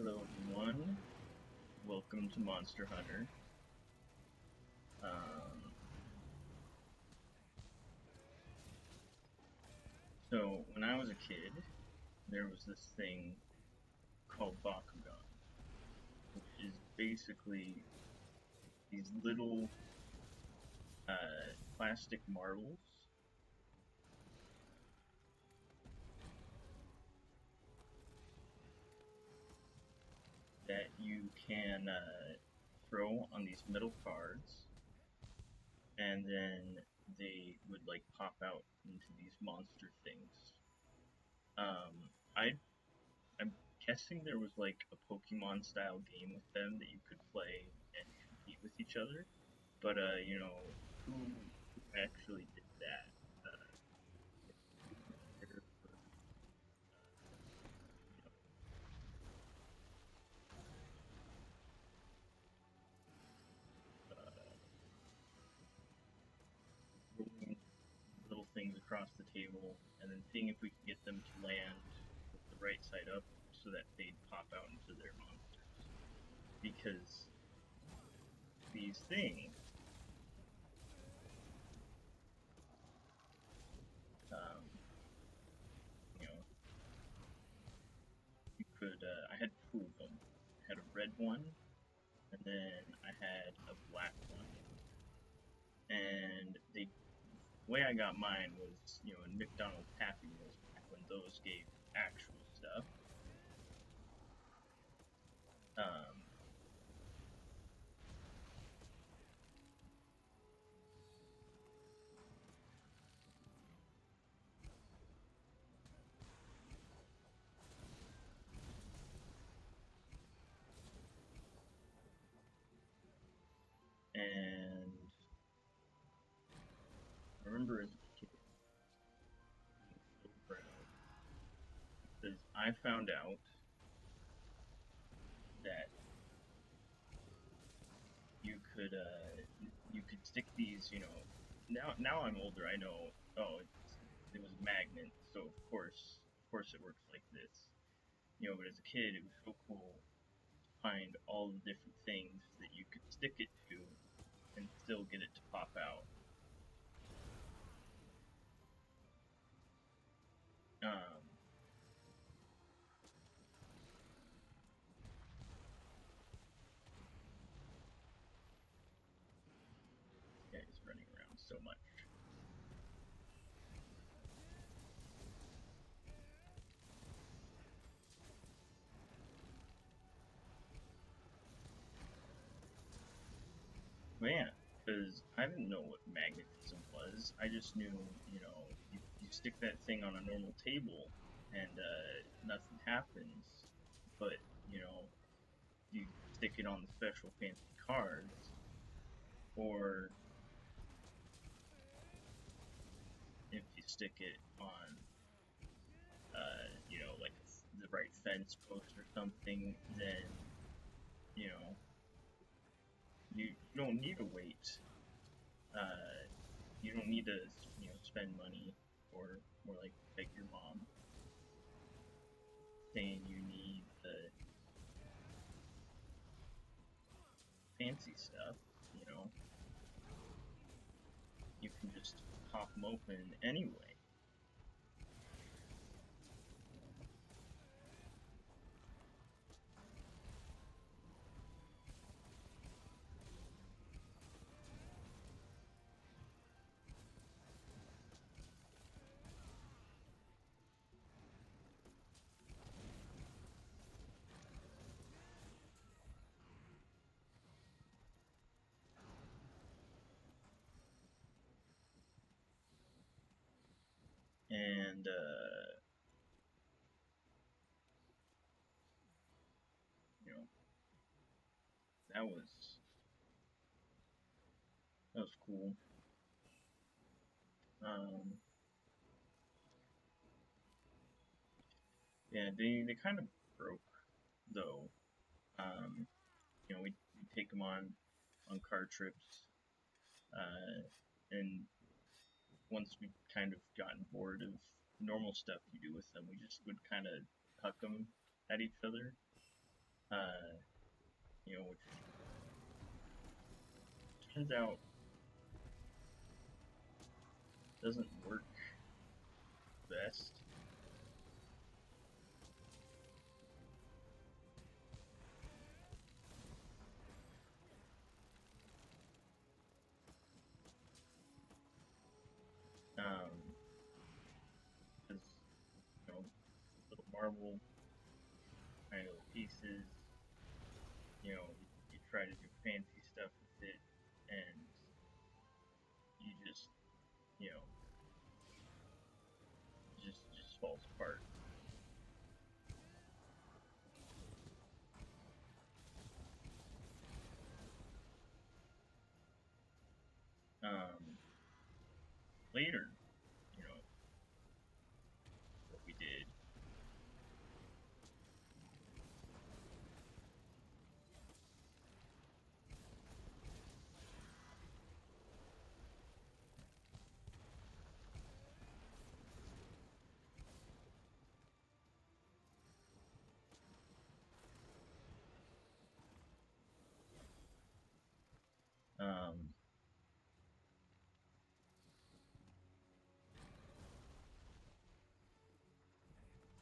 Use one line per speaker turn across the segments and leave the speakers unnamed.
Hello everyone, welcome to Monster Hunter. So when I was a kid, there was this thing called Bakugan, which is basically these little plastic marbles that you can throw on these metal cards, and then they would like pop out into these monster things. I I'm guessing there was like a Pokemon style game with them that you could play and compete with each other. But who actually did that? There were, rolling little things across the table and then seeing if we could get them to land with the right side up so that they'd pop out into their monsters. Because these things, um, you know, you could. I had two of them. I had a red one, and then I had a black one. And the way I got mine was, in McDonald's Happy Meals back when those gave actual stuff. Um, and I remember as a kid being so proud because I found out that you could stick these, now I'm older, I know, oh, it was a magnet, so of course it works like this. But as a kid, it was so cool to find all the different things that you could stick it to and still get it to pop out. Um, yeah, he's running around so much. Man, because I didn't know what magnetism was. I just knew, you stick that thing on a normal table and nothing happens. But, you know, you stick it on the special fancy cards, or if you stick it on, like the right fence post or something, then, you know, you don't need to wait. Uh, you don't need to, spend money or more like beg your mom saying you need the fancy stuff, you know. You can just pop them open anyway. And you know, that was that was cool. Um, yeah, they kind of broke though. Um, we take them on car trips, and once we kind of gotten bored of normal stuff you do with them, we just would kind of huck them at each other. which turns out doesn't work best. Because little marble kind of pieces, you try to do fancy stuff with it, and you just, you know, just falls apart. Later, what we did.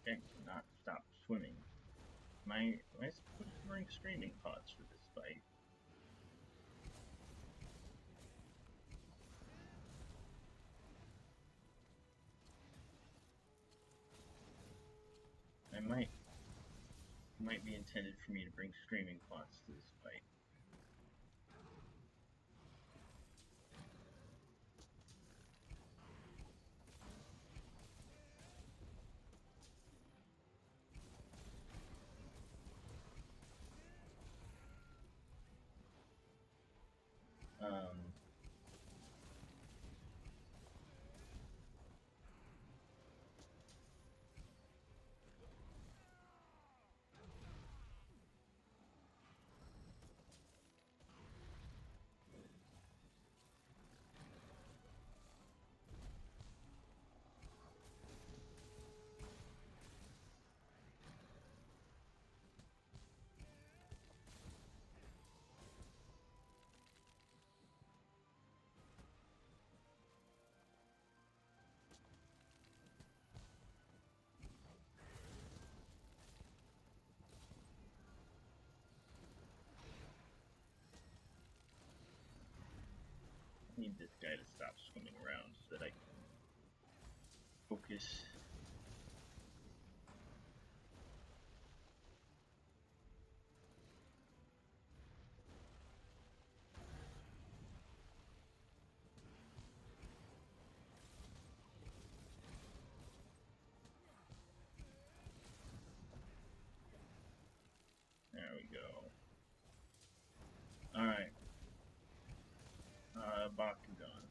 Jack cannot stop swimming. Am I supposed to bring screaming pots for this fight? It might be intended for me to bring screaming pots to this fight. Um, I need this guy to stop swimming around so that I can focus. There we go. Alright. Bakugan.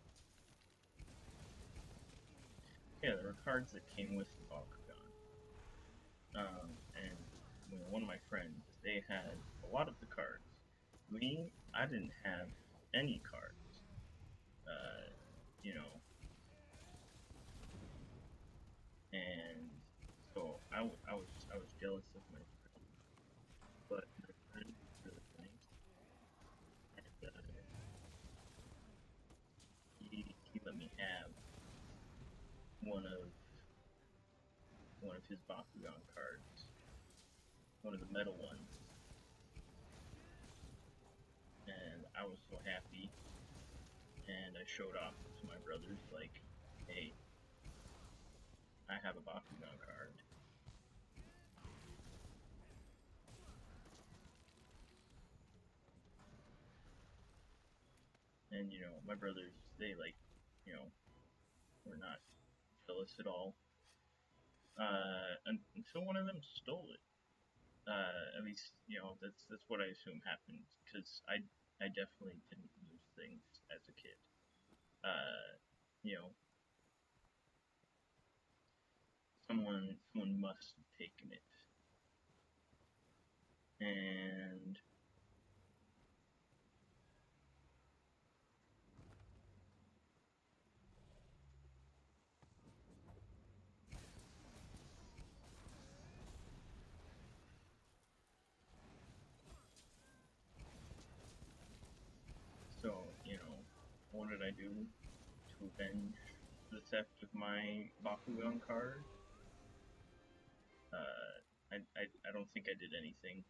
Yeah, there were cards that came with the Bakugan. And one of my friends, they had a lot of the cards. Me, I didn't have any cards. You know, and so I was jealous of my friend, but my friend was really nice, and he let me have one of his Bakugan cards, one of the metal ones, and I was so happy, and I showed off to my brothers like, hey, I have a Bakugan card. And my brothers, they were not jealous at all. Until one of them stole it. At least that's what I assume happened, because I definitely didn't lose things as a kid. You know, someone must have taken it, and I do to avenge the theft of my Bakugan card. I don't think I did anything.